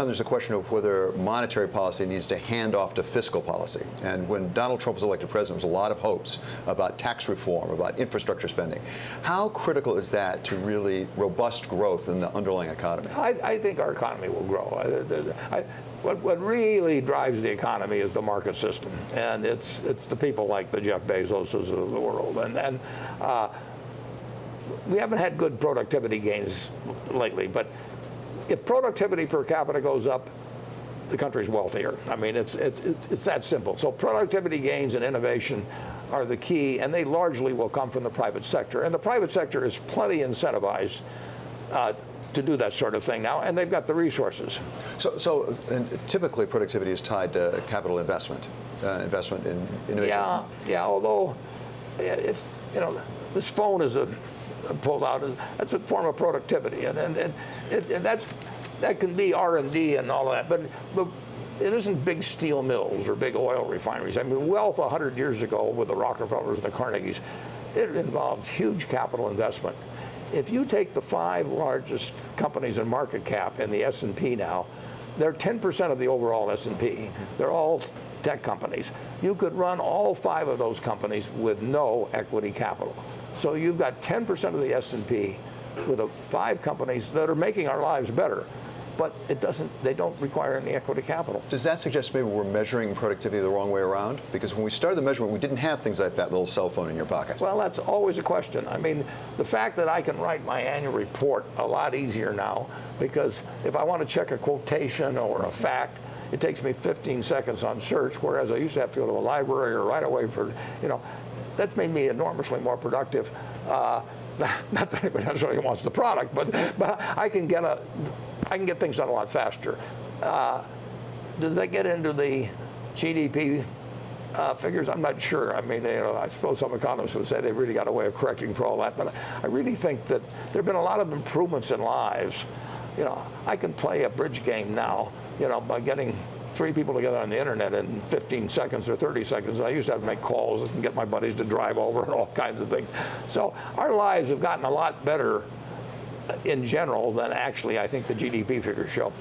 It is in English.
There's a question of whether monetary policy needs to hand off to fiscal policy. And when Donald Trump was elected president, there was a lot of hopes about tax reform, about infrastructure spending. How critical is that to really robust growth in the underlying economy? I think our economy will grow. What really drives the economy is the market system, and it's the people like the Jeff Bezoses of the world. And we haven't had good productivity gains lately, but if productivity per capita goes up, the country's wealthier. I mean, it's that simple. So productivity gains and innovation are the key, and they largely will come from the private sector. And the private sector is plenty incentivized to do that sort of thing now, and they've got the resources. So and typically productivity is tied to capital investment, investment in innovation. Yeah. Although it's, this phone is pulled out. That's a form of productivity, and that can be R&D and all of that. But it isn't big steel mills or big oil refineries. I mean, wealth 100 years ago with the Rockefellers and the Carnegies, it involved huge capital investment. If you take the 5 largest companies in market cap in the S&P now, they're 10% of the overall S&P. They're all tech companies. You could run all 5 of those companies with no equity capital. So you've got 10% of the S&P with the 5 companies that are making our lives better, but they don't require any equity capital. Does that suggest maybe we're measuring productivity the wrong way around? Because when we started the measurement, we didn't have things like that little cell phone in your pocket. Well, that's always a question. I mean, the fact that I can write my annual report a lot easier now, because if I want to check a quotation or a fact, it takes me 15 seconds on search, whereas I used to have to go to the library or right away for, that's made me enormously more productive. Not that anybody necessarily wants the product, but I can get things done a lot faster. Does that get into the GDP figures? I'm not sure. I mean, I suppose some economists would say they really got a way of correcting for all that, but I really think that there have been a lot of improvements in lives. I can play a bridge game now, by getting 3 people together on the internet in 15 seconds or 30 seconds. I used to have to make calls and get my buddies to drive over and all kinds of things. So our lives have gotten a lot better in general than actually I think the GDP figures show.